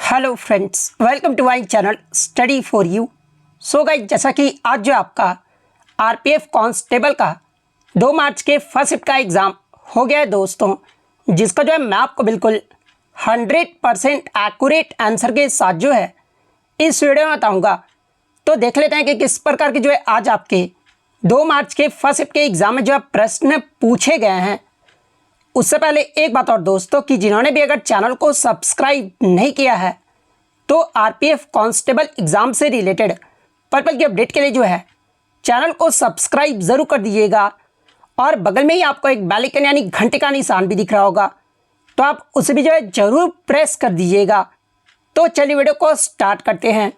Hello friends, welcome to my channel study for you. So guys, जैसा कि आज जो आपका आरपीएफ कांस्टेबल का 2 मार्च के फर्स्ट शिफ्ट का एग्ज़ाम हो गया है दोस्तों, जिसका जो है मैं आपको बिल्कुल 100% एक्यूरेट आंसर के साथ जो है इस वीडियो में बताऊंगा। तो देख लेते हैं कि किस प्रकार के जो है आज आपके 2 मार्च के फर्स्ट शिफ्ट के एग्ज़ाम में जो है प्रश्न पूछे गए हैं। उससे पहले एक बात और दोस्तों, कि जिन्होंने भी अगर चैनल को सब्सक्राइब नहीं किया है तो आरपीएफ कांस्टेबल एग्ज़ाम से रिलेटेड पर्पल की अपडेट के लिए जो है चैनल को सब्सक्राइब ज़रूर कर दीजिएगा। और बगल में ही आपको एक बेल आइकन यानी घंटे का निशान भी दिख रहा होगा, तो आप उसे भी जो है ज़रूर प्रेस कर दीजिएगा। तो चलिए वीडियो को स्टार्ट करते हैं।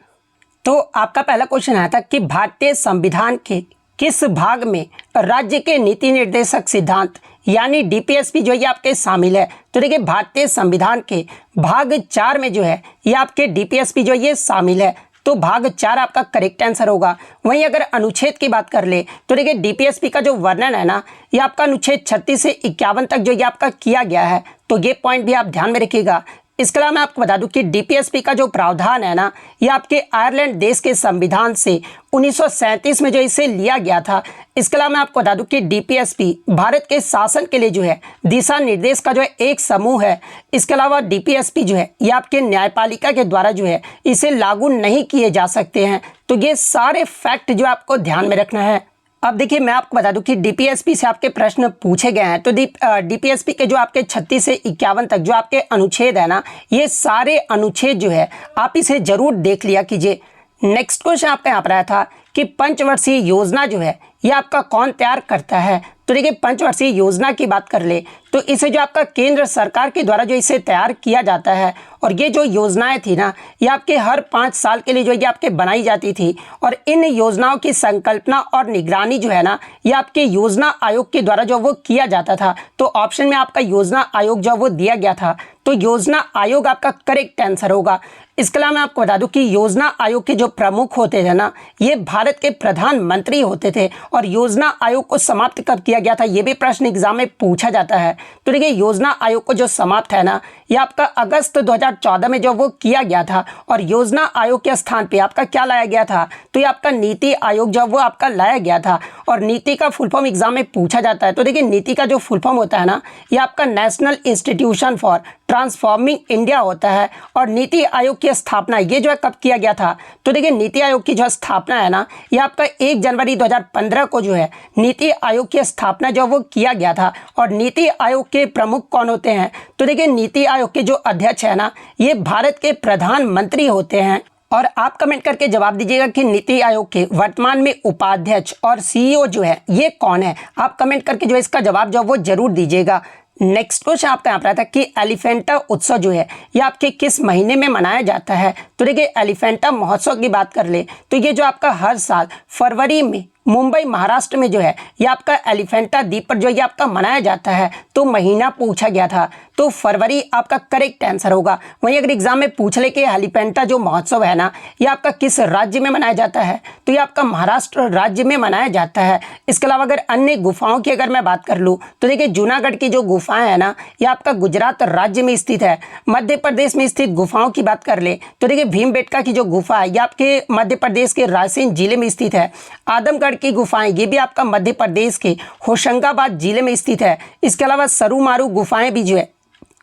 तो आपका पहला क्वेश्चन आया था कि भारतीय संविधान के किस भाग में राज्य के नीति निर्देशक सिद्धांत यानी डीपीएसपी जो है ये आपके शामिल है। तो देखिए, भारतीय संविधान के भाग 4 में जो है ये आपके डीपीएसपी जो है ये शामिल है। तो भाग 4 आपका करेक्ट आंसर होगा। वहीं अगर अनुच्छेद की बात कर ले तो देखिए, डीपीएसपी का जो वर्णन है ना, ये आपका अनुच्छेद 36 से 51 तक जो ये आपका किया गया है। तो ये पॉइंट भी आप ध्यान में रखिएगा। इसके अलावा मैं आपको बता दूं कि डीपीएसपी का जो प्रावधान है ना, ये आपके आयरलैंड देश के संविधान से 1937 में जो इसे लिया गया था। इसके अलावा मैं आपको बता दूं कि डीपीएसपी भारत के शासन के लिए जो है दिशा निर्देश का जो है एक समूह है। इसके अलावा डीपीएसपी जो है ये आपके न्यायपालिका के द्वारा जो है इसे लागू नहीं किए जा सकते हैं। तो ये सारे फैक्ट जो आपको ध्यान में रखना है। अब देखिए, मैं आपको बता दूं कि डीपीएसपी से आपके प्रश्न पूछे गए हैं। तो डीपीएसपी के जो आपके 36 से 51 तक जो आपके अनुच्छेद है ना, ये सारे अनुच्छेद जो है आप इसे जरूर देख लिया कीजिए। नेक्स्ट क्वेश्चन आपका यहाँ पर आया था कि पंचवर्षीय योजना जो है ये आपका कौन तैयार करता है। तो देखिए, पंचवर्षीय योजना की बात कर ले तो इसे जो आपका केंद्र सरकार के द्वारा जो इसे तैयार किया जाता है। और ये जो योजनाएं थी ना, ये आपके हर 5 साल के लिए जो ये आपके बनाई जाती थी। और इन योजनाओं की संकल्पना और निगरानी जो है ना, ये आपके योजना आयोग के द्वारा जो वो किया जाता था। तो ऑप्शन में आपका योजना आयोग जो वो दिया गया था, तो योजना आयोग आपका करेक्ट आंसर होगा। इसके अलावा मैं आपको बता दूं कि योजना आयोग के जो प्रमुख होते थे ना, ये भारत के प्रधानमंत्री होते थे। और योजना आयोग को समाप्त कब किया गया था, ये भी प्रश्न एग्जाम में पूछा जाता है। तो देखिए, योजना आयोग को जो समाप्त है ना, ये आपका अगस्त 2014 में जो वो किया गया था। और योजना आयोग के स्थान पे आपका क्या लाया गया था, तो ये आपका नीति आयोग जो वो आपका लाया गया था। और नीति का फुल फॉर्म एग्जाम में पूछा जाता है। तो देखिए, नीति का जो फुल फॉर्म होता है ना, ये आपका national institution for transforming India होता है। और नीति आयोग की स्थापना ये जो है कब किया गया था, तो देखिए, नीति आयोग की जो स्थापना है ना, ये आपका 1 जनवरी 2015 को जो है नीति आयोग की स्थापना जो वो किया गया था। और नीति आयोग के प्रमुख कौन होते हैं, तो देखिए, नीति आयोग के जो अध्यक्ष है ना, ये भारत के प्रधानमंत्री होते हैं। और आप कमेंट करके जवाब दीजिएगा कि नीति आयोग के वर्तमान में उपाध्यक्ष और सीईओ जो है ये कौन है। आप कमेंट करके जो इसका जवाब जो वो जरूर दीजिएगा। नेक्स्ट क्वेश्चन आपका यहाँ पर आता है कि एलिफेंटा उत्सव जो है ये आपके किस महीने में मनाया जाता है। तो देखिए, एलिफेंटा महोत्सव की बात कर ले तो ये जो आपका हर साल फरवरी में मुंबई महाराष्ट्र में जो है ये आपका एलिफेंटा द्वीप पर जो ये आपका मनाया जाता है। तो महीना पूछा गया था, तो फरवरी आपका करेक्ट आंसर होगा। वहीं अगर एग्जाम में पूछ ले कि एलिफेंटा जो महोत्सव है ना, ये आपका किस राज्य में मनाया जाता है, तो ये आपका महाराष्ट्र राज्य में मनाया जाता है। इसके अलावा अगर अन्य गुफाओं की अगर मैं बात कर लूँ तो देखिए, जूनागढ़ की जो गुफाएं है ना, ये आपका गुजरात राज्य में स्थित है। मध्य प्रदेश में स्थित गुफाओं की बात कर ले तो देखिए, भीमबेटका की जो गुफा है ये आपके मध्य प्रदेश के रायसेन जिले में स्थित है। आदमगढ़ की गुफाएं ये भी आपका मध्य प्रदेश के होशंगाबाद जिले में स्थित है। इसके अलावा सरुमारू गुफाएं भी जो है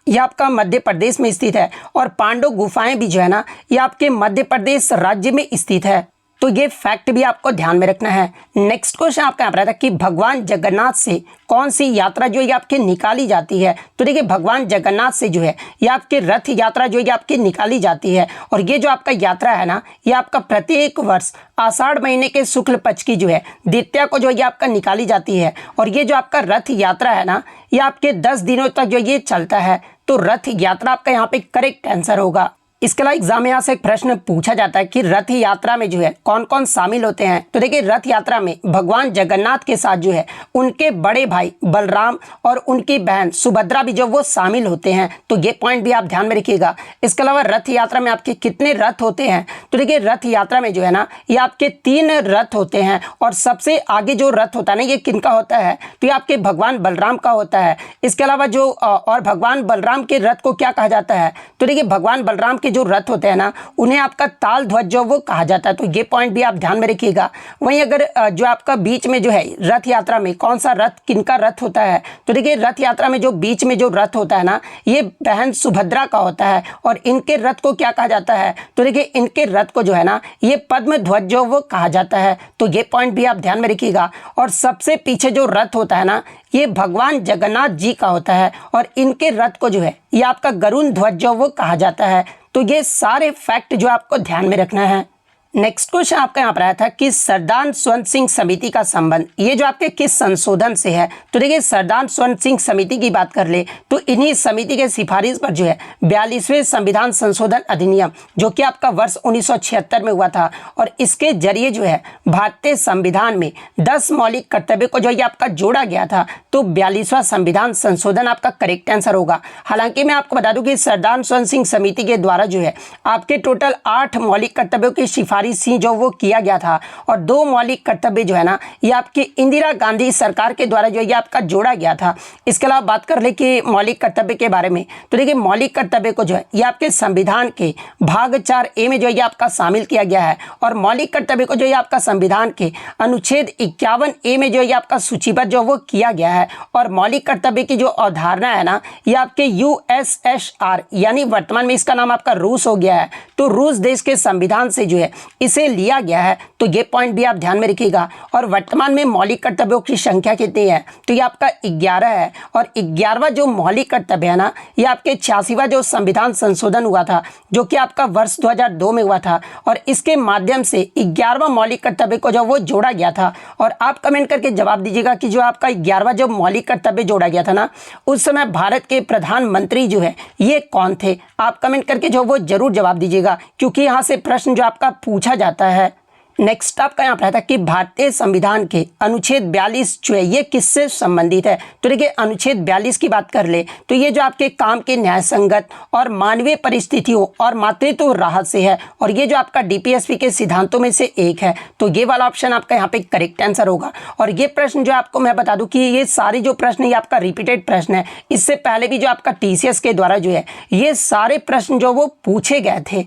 ये आपका मध्य प्रदेश में स्थित है। और पांडव गुफाएं भी जो है ना, ये आपके मध्य प्रदेश राज्य में स्थित है। तो ये फैक्ट भी आपको ध्यान में रखना है। नेक्स्ट क्वेश्चन आपका यहाँ पर था कि भगवान जगन्नाथ से कौन सी यात्रा जो ये आपकी निकाली जाती है। तो देखिए, भगवान जगन्नाथ से जो है ये आपकी रथ यात्रा जो ये आपकी निकाली जाती है। और ये जो आपका यात्रा है ना, ये आपका प्रत्येक वर्ष आषाढ़ महीने के शुक्ल पक्ष की जो है द्वितीया को जो ये आपका निकाली जाती है। और ये जो आपका रथ यात्रा है ना, ये आपके 10 दिनों तक जो ये चलता है। तो रथ यात्रा आपका यहाँ पे करेक्ट आंसर होगा। इसके अलावा एग्जाम में यहाँ से एक प्रश्न पूछा जाता है कि रथ यात्रा में जो है कौन कौन शामिल होते हैं। तो देखिए, रथ यात्रा में भगवान जगन्नाथ के साथ जो है उनके बड़े भाई बलराम और उनकी बहन सुभद्रा भी जो वो शामिल होते हैं। तो ये पॉइंट भी आप ध्यान में रखिएगा। इसके अलावा रथ यात्रा में आपके कितने रथ होते हैं, तो देखिए, रथ यात्रा में जो है ना, ये आपके 3 रथ होते हैं। और सबसे आगे जो रथ होता है ना, ये किनका होता है, तो ये आपके भगवान बलराम का होता है। इसके अलावा जो और भगवान बलराम के रथ को क्या कहा जाता है, तो देखिए, भगवान बलराम के जो रथ होते हैं ना उन्हें आपका ताल ध्वज जो वो कहा जाता है, तो ये पॉइंट भी आप ध्यान में रखिएगा। वहीं अगर जो आपका बीच में जो है रथ यात्रा में कौन सा रथ किनका रथ होता है, तो देखिए रथ यात्रा में जो बीच में जो रथ होता है ना ये बहन सुभद्रा का होता है और इनके रथ को क्या कहा जाता है, तो देखिए इनके रथ को जो है ना ये पद्म ध्वज जो वो कहा जाता है, तो ये पॉइंट भी आप ध्यान में रखिएगा। और सबसे पीछे जो रथ होता है ना ये भगवान जगन्नाथ जी का होता है और इनके रथ को जो है ये आपका गरुड़ ध्वज जो वो कहा जाता है। तो ये सारे फैक्ट जो आपको ध्यान में रखना है। नेक्स्ट क्वेश्चन आपका यहाँ पर आया था कि सरदार स्वर्ण सिंह समिति का संबंध ये जो आपके किस संशोधन से है, तो देखिए सरदार स्वर्ण सिंह समिति की बात कर ले तो इन्हीं समिति के सिफारिश पर जो है 42वें संविधान संशोधन अधिनियम जो कि आपका वर्ष 1976 में हुआ था और इसके जरिए जो है भारतीय संविधान में 10 मौलिक कर्तव्य को जो ये आपका जोड़ा गया था, तो 42वां संविधान संशोधन आपका करेक्ट आंसर होगा। हालांकि मैं आपको बता दूं कि सरदार स्वर्ण सिंह समिति के द्वारा जो है आपके टोटल 8 मौलिक कर्तव्यों की सिफारिश जो वो किया गया था और 2 मौलिक कर्तव्य जो है ना ये आपकी इंदिरा गांधी सरकार के द्वारा जो ये आपका जोड़ा गया था। इसके अलावा बात कर ले कि मौलिक कर्तव्य के बारे में, तो देखिए मौलिक कर्तव्य को जो है ये आपके संविधान के भाग 4A में जो ये आपका शामिल किया गया है और मौलिक कर्तव्य को जो ये आपका संविधान के अनुच्छेद 51A में जो ये आपका सूचीबद्ध जो वो किया गया है। और मौलिक कर्तव्य की जो अवधारणा है ना ये आपके USSR यानी वर्तमान में इसका नाम आपका रूस हो गया है, तो रूस देश के संविधान से जो है इसे लिया गया है, तो ये पॉइंट भी आप ध्यान में रखिएगा। और वर्तमान में मौलिक कर्तव्यों की संख्या कितनी है, तो ये आपका 11 है और 11वां जो मौलिक कर्तव्य है ना ये आपके 86वां जो संविधान संशोधन हुआ था जो कि आपका वर्ष 2002 में हुआ था और इसके माध्यम से 11वां मौलिक कर्तव्य को जो वो जोड़ा गया था। और आप कमेंट करके जवाब दीजिएगा कि जो आपका 11वां जो मौलिक कर्तव्य जोड़ा गया था ना उस समय भारत के प्रधानमंत्री जो है ये कौन थे, आप कमेंट करके जो वो जरूर जवाब दीजिएगा क्योंकि यहाँ से प्रश्न जो आपका पूछा जाता है। नेक्स्ट आपका यहाँ पर था कि भारतीय संविधान के अनुच्छेद 42 जो है ये किससे संबंधित है, तो देखिए अनुच्छेद 42 की बात कर ले तो ये जो आपके काम के न्याय संगत और मानवीय परिस्थितियों और मातृत्व राहत से है और ये जो आपका DPSP के सिद्धांतों में से एक है, तो ये वाला ऑप्शन आपका यहाँ पे करेक्ट आंसर होगा। और ये प्रश्न जो आपको मैं बता दूं कि ये सारे जो प्रश्न ये आपका रिपीटेड प्रश्न है, इससे पहले भी जो आपका TCS के द्वारा जो है ये सारे प्रश्न जो वो पूछे गए थे।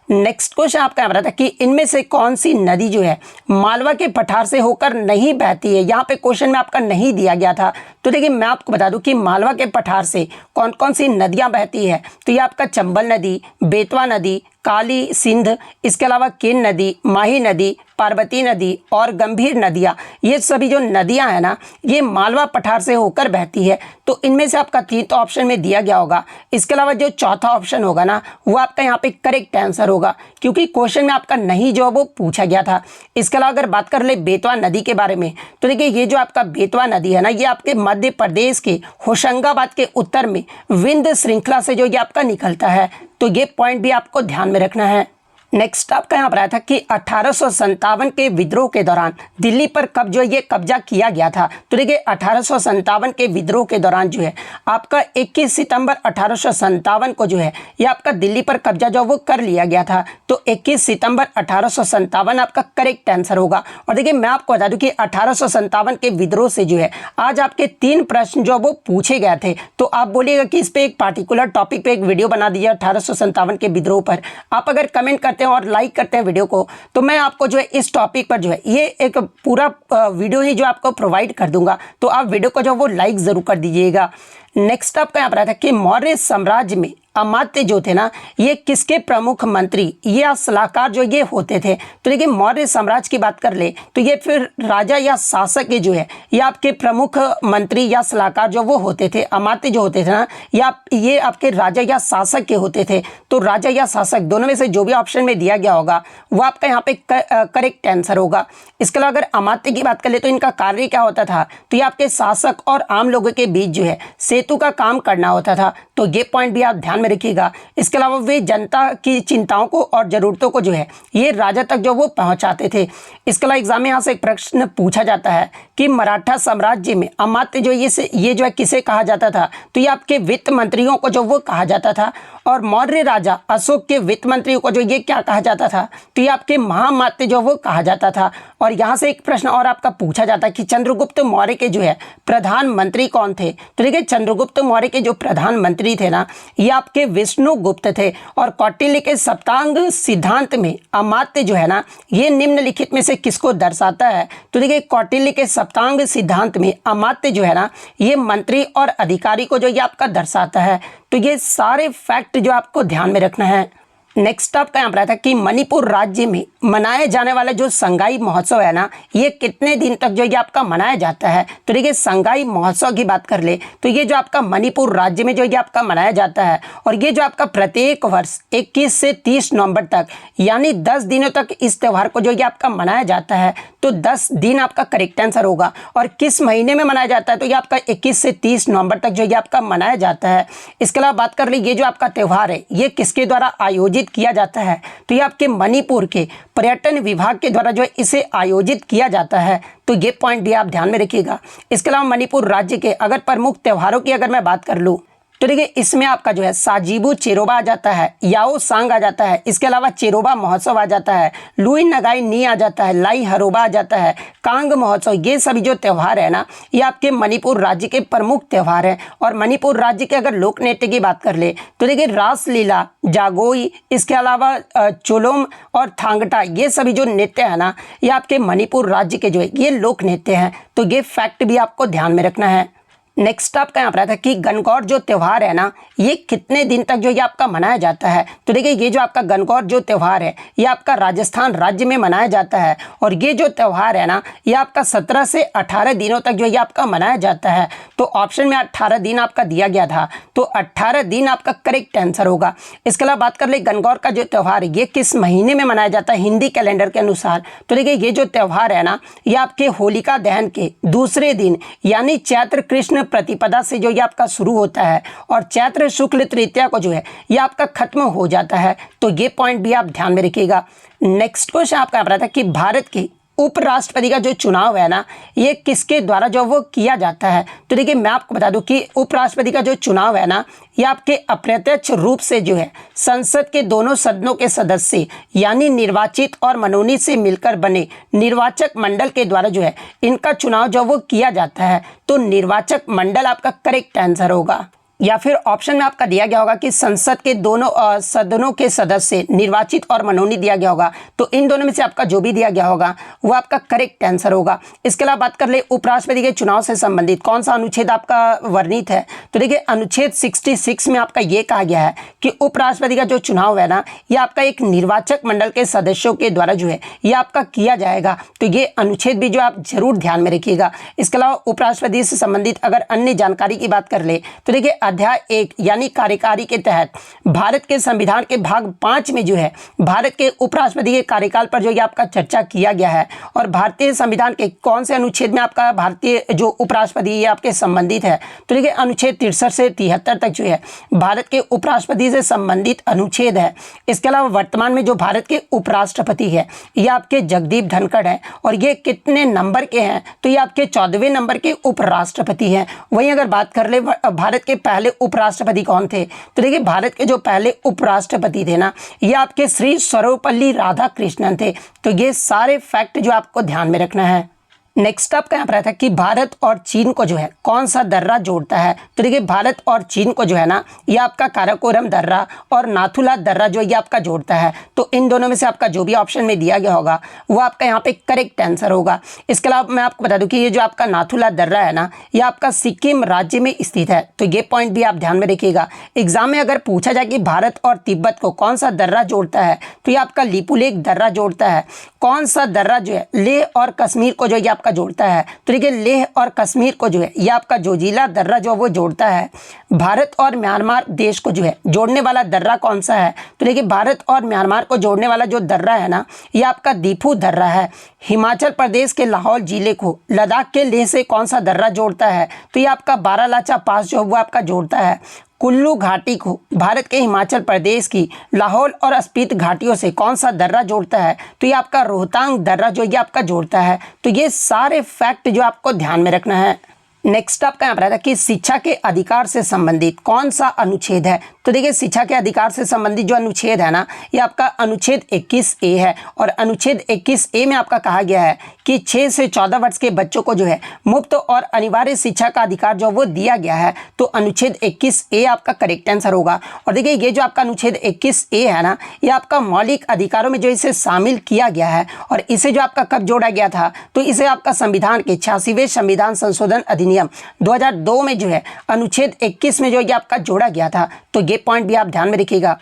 नेक्स्ट क्वेश्चन आपका यहाँ था कि इनमें से कौन सी नदी जो है मालवा के पठार से होकर नहीं बहती है, यहाँ पे क्वेश्चन में आपका नहीं दिया गया था। तो देखिए मैं आपको बता दूं कि मालवा के पठार से कौन कौन सी नदियाँ बहती है, तो ये आपका चंबल नदी, बेतवा नदी, काली सिंध, इसके अलावा केन नदी, माही नदी, पार्वती नदी और गंभीर नदियाँ, ये सभी जो नदियाँ हैं ना ये मालवा पठार से होकर बहती है। तो इनमें से आपका 3 ऑप्शन में दिया गया होगा। इसके अलावा जो चौथा ऑप्शन होगा ना वो आपका यहाँ पे करेक्ट आंसर होगा क्योंकि क्वेश्चन में आपका नहीं जो वो पूछा गया था। इसके अलावा अगर बात कर ले बेतवा नदी के बारे में, तो देखिए ये जो आपका बेतवा नदी है ना ये आपके मध्य प्रदेश के होशंगाबाद के उत्तर में विंध्य श्रृंखला से जो ये आपका निकलता है, तो ये पॉइंट भी आपको ध्यान में रखना है। नेक्स्ट आपका यहाँ पर आया था कि 1857 के विद्रोह के दौरान दिल्ली पर कब जो ये कब्जा किया गया था, तो देखिए 1857 के विद्रोह के दौरान जो है आपका 21 सितंबर 1857 को जो है ये आपका दिल्ली पर कब्जा जो वो कर लिया गया था। तो 21 सितंबर 1857 आपका करेक्ट आंसर होगा। और देखिए मैं आपको बता दूं कि 1857 के विद्रोह से जो है आज आपके 3 प्रश्न जो वो पूछे गए थे, तो आप बोलिएगा कि इस पे एक पार्टिकुलर टॉपिक पे एक वीडियो बना दीजिए 1857 के विद्रोह पर। आप अगर कमेंट करते हैं और लाइक करते हैं वीडियो को तो मैं आपको जो है इस टॉपिक पर जो है ये एक पूरा वीडियो ही जो आपको प्रोवाइड कर दूंगा, तो आप वीडियो को जो वो लाइक जरूर कर दीजिएगा। नेक्स्ट आपका यहाँ पर आता है कि मौर्य साम्राज्य में अमात्य जो थे ना ये किसके प्रमुख मंत्री या सलाहकार जो ये होते थे, तो देखिए मौर्य साम्राज्य की बात कर ले तो ये फिर राजा या शासक के जो है ये आपके प्रमुख मंत्री या सलाहकार जो वो होते थे। अमात्य जो होते थे ना या ये आपके राजा या शासक के होते थे, तो राजा या शासक दोनों में से जो भी ऑप्शन में दिया गया होगा वो आपका यहाँ पे करेक्ट आंसर होगा। इसके अलावा अगर अमात्य की बात कर ले तो इनका कार्य क्या होता था, तो ये आपके शासक और आम लोगों के बीच जो है सेतु का काम करना होता था, तो ये पॉइंट भी आप ध्यान में रखिएगा। इसके अलावा वे जनता की चिंताओं को और ज़रूरतों को जो है ये राजा तक जो वो पहुंचाते थे। इसके अलावा एग्जाम में यहाँ से एक प्रश्न पूछा जाता है कि मराठा साम्राज्य में अमात्य जो ये जो है किसे कहा जाता था, तो ये आपके वित्त मंत्रियों को जो वो कहा जाता था। और मौर्य राजा अशोक के वित्त मंत्रियों को जो ये क्या कहा जाता था, तो ये आपके महामात्य जो वो कहा जाता था। और यहाँ से एक प्रश्न और आपका पूछा जाता है कि चंद्रगुप्त मौर्य के जो है प्रधानमंत्री कौन थे, तो देखिए चंद्रगुप्त चंद्रगुप्त मौर्य के जो प्रधानमंत्री थे ना, ये आपके विष्णुगुप्त थे। और कौटिल्य के सप्तांग सिद्धांत में अमात्य जो है ना, ये निम्नलिखित में से किसको दर्शाता है? तो देखिए, कौटिल्य के सप्तांग सिद्धांत में अमात्य जो है ना, ये मंत्री और अधिकारी को जो ये आपका दर्शाता है। तो ये सारे फैक्ट जो आपको ध्यान में रखना है। नेक्स्ट आपका यहाँ पर आता है कि मणिपुर राज्य में मनाए जाने वाला जो संगाई महोत्सव है ना, ये कितने दिन तक जो ये आपका मनाया जाता है? तो देखिए, संगाई महोत्सव की बात कर ले तो ये जो आपका मणिपुर राज्य में जो ये आपका मनाया जाता है, और ये जो आपका प्रत्येक वर्ष 21 से 30 नवंबर तक यानी 10 दिनों तक इस त्यौहार को जो ये आपका मनाया जाता है। तो 10 दिन आपका करेक्ट आंसर होगा। और किस महीने में मनाया जाता है? तो ये आपका 21 से 30 नवंबर तक जो ये आपका मनाया जाता है। इसके अलावा बात कर ले, ये जो आपका त्यौहार है ये किसके द्वारा आयोजित किया जाता है? तो ये आपके मणिपुर के पर्यटन विभाग के द्वारा जो है इसे आयोजित किया जाता है। तो ये पॉइंट भी आप ध्यान में रखिएगा। इसके अलावा मणिपुर राज्य के अगर प्रमुख त्योहारों की अगर मैं बात कर लूँ तो देखिए, इसमें आपका जो है साजीबू चेरोबा आ जाता है, याओ सांग आ जाता है, इसके अलावा चेरोबा महोत्सव आ जाता है, लुई नगाई नी आ जाता है, लाई हरोबा आ जाता है, कांग महोत्सव। ये सभी जो त्यौहार है ना, ये आपके मणिपुर राज्य के प्रमुख त्यौहार हैं। और मणिपुर राज्य के अगर लोक नृत्य की बात कर ले तो देखिए, रासलीला, जागोई, इसके अलावा चोलोम और थांगटा, ये सभी जो नृत्य है ना, ये आपके मणिपुर राज्य के जो है ये लोक नृत्य हैं। तो ये फैक्ट भी आपको ध्यान में रखना है। नेक्स्ट आपका यहाँ पर आता है कि गणगौर जो त्यौहार है ना, ये कितने दिन तक जो ये आपका मनाया जाता है? तो देखिए, ये जो आपका गणगौर जो त्यौहार है ये आपका राजस्थान राज्य में मनाया जाता है। और ये जो त्यौहार है ना, ये आपका 17 से 18 दिनों तक जो ये आपका मनाया जाता है। तो ऑप्शन में 18 दिन आपका दिया गया था, तो 18 दिन आपका करेक्ट आंसर होगा। इसके अलावा बात कर ले, गणगौर का जो त्यौहार है ये किस महीने में मनाया जाता है हिंदी कैलेंडर के अनुसार? तो देखिए, ये जो त्यौहार है ना, ये आपके होलिका दहन के दूसरे दिन यानी चैत्र कृष्ण प्रतिपदा से जो ये आपका शुरू होता है और चैत्र शुक्ल तृतीया को जो है ये आपका खत्म हो जाता है। तो ये पॉइंट भी आप ध्यान में रखिएगा। नेक्स्ट क्वेश्चन आपका आता है कि भारत के उपराष्ट्रपति का जो चुनाव है ना, ये किसके द्वारा जो वो किया जाता है? तो देखिए, मैं आपको बता दूं कि उपराष्ट्रपति का जो चुनाव है ना, ये आपके अप्रत्यक्ष रूप से जो है संसद के दोनों सदनों के सदस्य यानी निर्वाचित और मनोनीत से मिलकर बने निर्वाचक मंडल के द्वारा जो है इनका चुनाव जो वो किया जाता है। तो निर्वाचक मंडल आपका करेक्ट आंसर होगा। या फिर ऑप्शन में आपका दिया गया होगा कि संसद के दोनों सदनों के सदस्य निर्वाचित और मनोनीत दिया गया होगा। तो इन दोनों में से आपका जो भी दिया गया होगा वो आपका करेक्ट आंसर होगा। इसके अलावा बात कर ले, उपराष्ट्रपति के चुनाव से संबंधित कौन सा अनुच्छेद आपका वर्णित है? तो देखिए, अनुच्छेद 66 में आपका ये कहा गया है कि उपराष्ट्रपति का जो चुनाव है ना, ये आपका एक निर्वाचक मंडल के सदस्यों के द्वारा जो है ये आपका किया जाएगा। तो ये अनुच्छेद भी जो आप जरूर ध्यान में रखिएगा। इसके अलावा उपराष्ट्रपति से संबंधित अगर अन्य जानकारी की बात कर ले तो देखिए, अध्याय 1 यानी कार्यकारी के तहत भारत के संविधान के भाग 5 में जो है भारत के उपराष्ट्रपति के कार्यकाल पर जो ये आपका चर्चा किया गया है। और भारतीय संविधान के कौन से अनुच्छेद में आपका भारतीय जो उपराष्ट्रपति ये आपके संबंधित है? तो देखिए, अनुच्छेद 63 से 73 तक जो है भारत के उपराष्ट्रपति से संबंधित अनुच्छेद है। इसके अलावा वर्तमान में जो भारत के उपराष्ट्रपति है ये आपके जगदीप धनखड़ है। और ये कितने नंबर के हैं? तो ये आपके 14वें नंबर के उपराष्ट्रपति हैं। वहीं अगर बात कर ले भारत के पहले उपराष्ट्रपति कौन थे? तो देखिए, भारत के जो पहले उपराष्ट्रपति थे ना, ये आपके श्री सर्वपल्ली राधाकृष्णन थे। तो ये सारे फैक्ट जो आपको ध्यान में रखना है। नेक्स्ट आपका यहाँ पर आता है कि भारत और चीन को जो है कौन सा दर्रा जोड़ता है? तो देखिए, भारत और चीन को जो है ना, ये आपका काराकोरम दर्रा और नाथुला दर्रा जो ये आपका जोड़ता है। तो इन दोनों में से आपका जो भी ऑप्शन में दिया गया होगा वो आपका यहाँ पे करेक्ट आंसर होगा। इसके अलावा मैं आपको बता दूं कि ये जो आपका नाथुला दर्रा है ना, ये आपका सिक्किम राज्य में स्थित है। तो ये पॉइंट भी आप ध्यान में रखिएगा। एग्जाम में अगर पूछा जाए कि भारत और तिब्बत को कौन सा दर्रा जोड़ता है, तो ये आपका लिपुलेख दर्रा जोड़ता है। कौन सा दर्रा जो है लेह और कश्मीर को जो ये आपका जोड़ता है? तो देखिए, लेह और कश्मीर को जो है ये आपका जोजिला दर्रा जो वो जोड़ता है। भारत और म्यांमार देश को जो है जोड़ने वाला दर्रा कौन सा है? तो देखिए, भारत और म्यांमार को जोड़ने वाला जो दर्रा है ना, ये आपका दीफू दर्रा है। हिमाचल प्रदेश के लाहौल जिले को लद्दाख के लेह से कौन सा दर्रा जोड़ता है? तो ये आपका बारालाचा पास जो वो आपका जोड़ता है। कुल्लू घाटी को भारत के हिमाचल प्रदेश की लाहौल और स्पीति घाटियों से कौन सा दर्रा जोड़ता है? तो ये आपका रोहतांग दर्रा जो ये आपका जोड़ता है। तो ये सारे फैक्ट जो आपको ध्यान में रखना है। नेक्स्ट आपका यहाँ पर आता है कि शिक्षा के अधिकार से संबंधित कौन सा अनुच्छेद है? तो देखिए शिक्षा के अधिकार से संबंधित जो अनुच्छेद है ना, ये आपका अनुच्छेद 21A है। और अनुच्छेद 21A में आपका कहा गया है कि 6 से 14 वर्ष के बच्चों को जो है मुफ्त और अनिवार्य शिक्षा का अधिकार जो वो दिया गया है। तो अनुच्छेद 21A आपका करेक्ट आंसर होगा। और देखिए ये जो आपका अनुच्छेद 21A है ना, ये आपका मौलिक अधिकारों में जो इसे शामिल किया गया है। और इसे जो आपका कब जोड़ा गया था, तो इसे आपका संविधान के 86वें संविधान संशोधन अधिनियम 2002 में जो है अनुच्छेद 21 में जो ये आपका जोड़ा गया था। तो ये पॉइंट भी आप ध्यान में रखिएगा।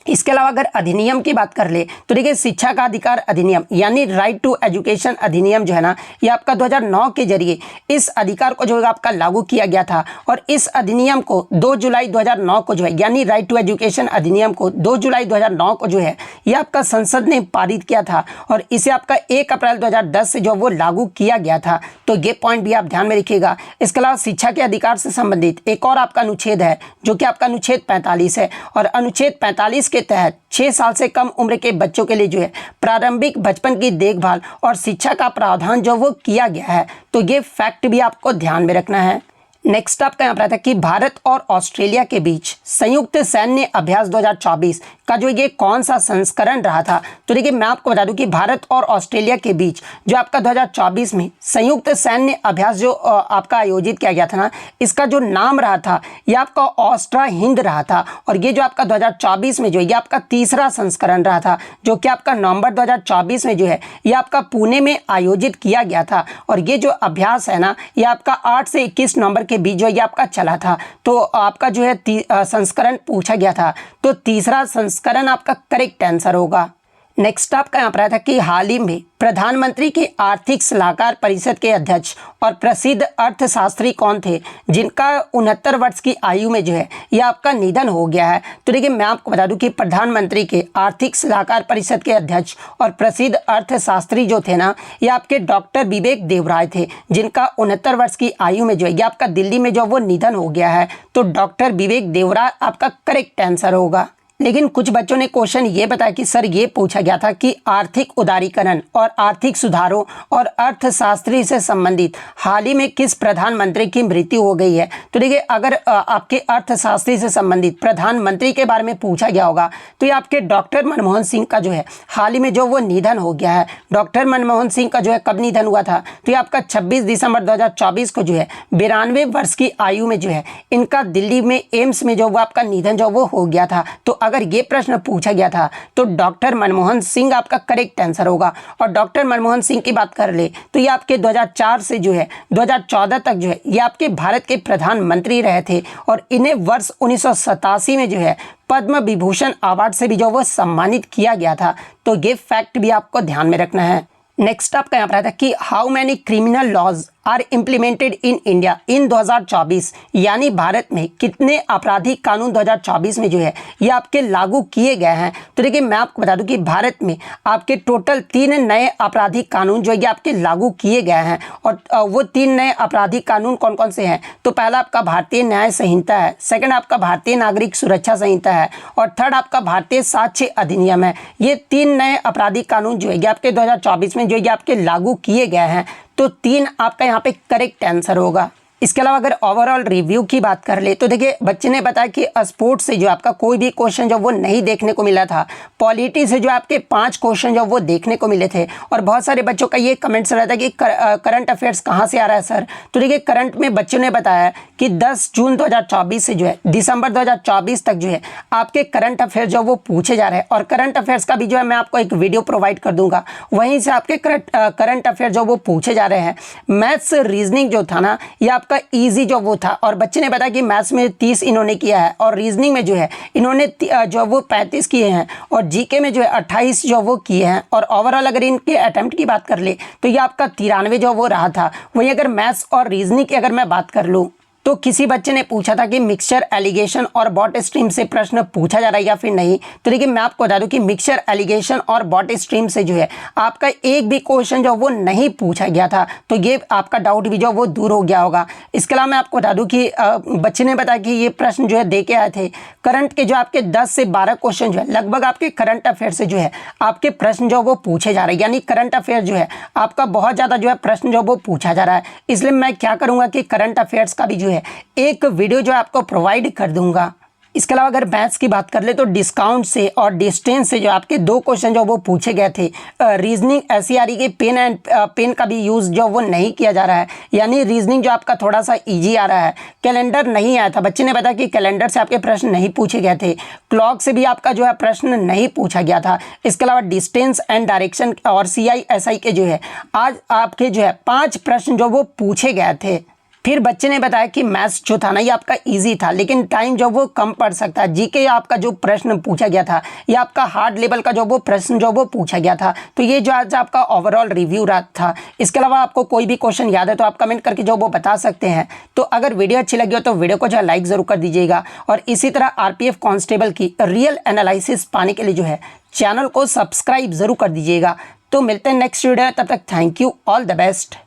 इसके अलावा अगर अधिनियम की बात कर ले तो देखिए शिक्षा का अधिकार अधिनियम यानी राइट टू एजुकेशन अधिनियम जो है ना, ये आपका 2009 के जरिए इस अधिकार को जो है आपका लागू किया गया था। और इस अधिनियम को 2 जुलाई 2009 को जो है यानी राइट टू एजुकेशन अधिनियम को 2 जुलाई 2009 को जो है ये आपका संसद ने पारित किया था। और इसे आपका 1 अप्रैल 2010 से जो वो लागू किया गया था। तो ये पॉइंट भी आप ध्यान में रखिएगा। इसके अलावा शिक्षा के अधिकार से संबंधित एक और आपका अनुच्छेद है जो कि आपका अनुच्छेद 45 है। और अनुच्छेद 45 के तहत 6 साल से कम उम्र के बच्चों के लिए जो है प्रारंभिक बचपन की देखभाल और शिक्षा का प्रावधान जो वो किया गया है। तो ये फैक्ट भी आपको ध्यान में रखना है। नेक्स्ट आपका यहाँ पर आता है कि भारत और ऑस्ट्रेलिया के बीच संयुक्त सैन्य अभ्यास 2024 का जो ये कौन सा संस्करण रहा था। तो देखिए मैं आपको बता दूं कि भारत और ऑस्ट्रेलिया के बीच जो आपका 2024 में संयुक्त सैन्य अभ्यास जो आपका आयोजित किया गया था ना, इसका जो नाम रहा था ये आपका ऑस्ट्रा हिंद रहा था। और ये जो आपका 2024 में जो ये आपका तीसरा संस्करण रहा था, जो कि आपका नवंबर 2024 में जो है ये आपका पुणे में आयोजित किया गया था। और ये जो अभ्यास है ना, ये आपका 8 से 21 नवंबर के बीच जो ये आपका चला था। तो आपका जो है संस्करण पूछा गया था, तो तीसरा संस्करण आपका करेक्ट आंसर होगा। नेक्स्ट आपका यहाँ पर आया था कि हाल ही में प्रधानमंत्री के आर्थिक सलाहकार परिषद के अध्यक्ष और प्रसिद्ध अर्थशास्त्री कौन थे जिनका 69 वर्ष की आयु में जो है यह आपका निधन हो गया है। तो देखिए मैं आपको बता दूं कि प्रधानमंत्री के आर्थिक सलाहकार परिषद के अध्यक्ष और प्रसिद्ध अर्थशास्त्री जो थे ना, ये आपके डॉक्टर विवेक देवराय थे, जिनका 69 वर्ष की आयु में जो है ये आपका दिल्ली में जो वो निधन हो गया है। तो डॉक्टर विवेक देवराय आपका करेक्ट आंसर होगा। लेकिन कुछ बच्चों ने क्वेश्चन ये बताया कि सर ये पूछा गया था कि आर्थिक उदारीकरण और आर्थिक सुधारों और अर्थशास्त्री से संबंधित हाल ही में किस प्रधानमंत्री की मृत्यु हो गई है। तो देखिए अगर आपके अर्थशास्त्री से संबंधित प्रधानमंत्री के बारे में पूछा गया होगा तो ये आपके डॉक्टर मनमोहन सिंह का जो है हाल ही में जो वो निधन हो गया है। डॉक्टर मनमोहन सिंह का जो है कब निधन हुआ था, तो ये आपका 26 दिसंबर 2024 को जो है 92 वर्ष की आयु में जो है इनका दिल्ली में एम्स में जो वो आपका निधन जो वो हो गया था। तो अगर ये प्रश्न पूछा गया था तो डॉक्टर मनमोहन सिंह आपका करेक्ट आंसर होगा। और डॉक्टर मनमोहन सिंह की बात कर ले तो ये आपके 2004 से जो है 2014 तक जो है ये आपके भारत के प्रधानमंत्री रहे थे। और इन्हें वर्ष 1987 में जो है पद्म विभूषण अवार्ड से भी जो वो सम्मानित किया गया था। तो ये फैक्ट भी आपको ध्यान में रखना है। नेक्स्ट आपका यहाँ पर आता है कि how many criminal laws are implemented in India in 2024, यानी भारत में कितने आपराधिक कानून 2024 में जो है ये आपके लागू किए गए हैं। तो देखिए मैं आपको बता दूं कि भारत में आपके टोटल 3 नए आपराधिक कानून जो है ये आपके लागू किए गए हैं। और वो 3 नए आपराधिक कानून कौन कौन से हैं, तो पहला आपका भारतीय न्याय संहिता है, सेकंड आपका भारतीय नागरिक सुरक्षा संहिता है, और थर्ड आपका भारतीय साक्ष्य अधिनियम है। ये 3 नए आपराधिक कानून जो है ये आपके 2024 में जो ये आपके लागू किए गए हैं। तो 3 आपका यहाँ पे करेक्ट आंसर होगा। इसके अलावा अगर ओवरऑल रिव्यू की बात कर ले तो देखिए बच्चे ने बताया कि स्पोर्ट्स से जो आपका कोई भी क्वेश्चन जो वो नहीं देखने को मिला था, पॉलिटी से जो आपके 5 क्वेश्चन जो वो देखने को मिले थे। और बहुत सारे बच्चों का ये कमेंट्स रहा था कि करंट अफेयर्स कहाँ से आ रहा है सर। तो देखिए करंट में बच्चों ने बताया कि 10 जून 2024 से जो है दिसंबर 2024 तक जो है आपके करंट अफेयर जो वो पूछे जा रहे हैं। और करंट अफेयर्स का भी जो है मैं आपको एक वीडियो प्रोवाइड कर दूंगा, वहीं से आपके करंट अफेयर जो वो पूछे जा रहे हैं। मैथ्स रीजनिंग जो था ना ये आपका इजी जो वो था। और बच्चे ने बताया कि मैथ्स में 30 इन्होंने किया है, और रीजनिंग में जो है इन्होंने जो वो 35 किए हैं, और जीके में जो है 28 जो वो किए हैं। और ओवरऑल अगर इनके अटेम्प्ट की बात कर ले तो ये आपका 93 जो वो रहा था। वहीं अगर मैथ्स और रीजनिंग की अगर मैं बात कर लूँ तो किसी बच्चे ने पूछा था कि मिक्सचर एलिगेशन और बॉट स्ट्रीम से प्रश्न पूछा जा रहा है या फिर नहीं। तो देखिए मैं आपको बता दूं कि मिक्सचर एलिगेशन और बॉट स्ट्रीम से जो है आपका एक भी क्वेश्चन जो वो नहीं पूछा गया था। तो ये आपका डाउट भी जो वो दूर हो गया होगा। इसके अलावा मैं आपको बता दूं कि बच्चे ने बताया कि ये प्रश्न जो है दे के आए थे करंट के जो आपके 10 से 12 क्वेश्चन जो है लगभग आपके करंट अफेयर से जो है आपके प्रश्न जो वो पूछे जा रहे हैं। यानी करंट अफेयर जो है आपका बहुत ज़्यादा जो है प्रश्न जो वो पूछा जा रहा है। इसलिए मैं क्या करूँगा कि करंट अफेयर्स का भी जो है एक वीडियो जो है आपको प्रोवाइड कर दूंगा। इसके अलावा अगर मैथ्स की बात कर ले तो डिस्काउंट से और डिस्टेंस से जो आपके 2 क्वेश्चन जो वो पूछे गए थे। रीजनिंग ऐसी आ रही कि पेन का भी यूज़ जो वो नहीं किया जा रहा है, यानी रीजनिंग जो आपका थोड़ा सा ईजी आ रहा है। कैलेंडर नहीं आया था, बच्चे ने बताया कि कैलेंडर से आपके प्रश्न नहीं पूछे गए थे। क्लॉक से भी आपका जो है प्रश्न नहीं पूछा गया था। इसके अलावा डिस्टेंस एंड डायरेक्शन और CI/SI के जो है आज आपके जो है 5 प्रश्न जो वो पूछे गए थे। फिर बच्चे ने बताया कि मैथ्स जो था ना ये आपका इजी था, लेकिन टाइम जो वो कम पड़ सकता है। जीके आपका जो प्रश्न पूछा गया था ये आपका हार्ड लेवल का जो वो प्रश्न जो वो पूछा गया था। तो ये जो आज आपका ओवरऑल रिव्यू रहा था। इसके अलावा आपको कोई भी क्वेश्चन याद है तो आप कमेंट करके जो वो बता सकते हैं। तो अगर वीडियो अच्छी लगी हो तो वीडियो को जो है लाइक ज़रूर कर दीजिएगा, और इसी तरह RPF कांस्टेबल की रियल एनालिसिस पाने के लिए जो है चैनल को सब्सक्राइब ज़रूर कर दीजिएगा। तो मिलते हैं नेक्स्ट वीडियो, तब तक thank you, all the best.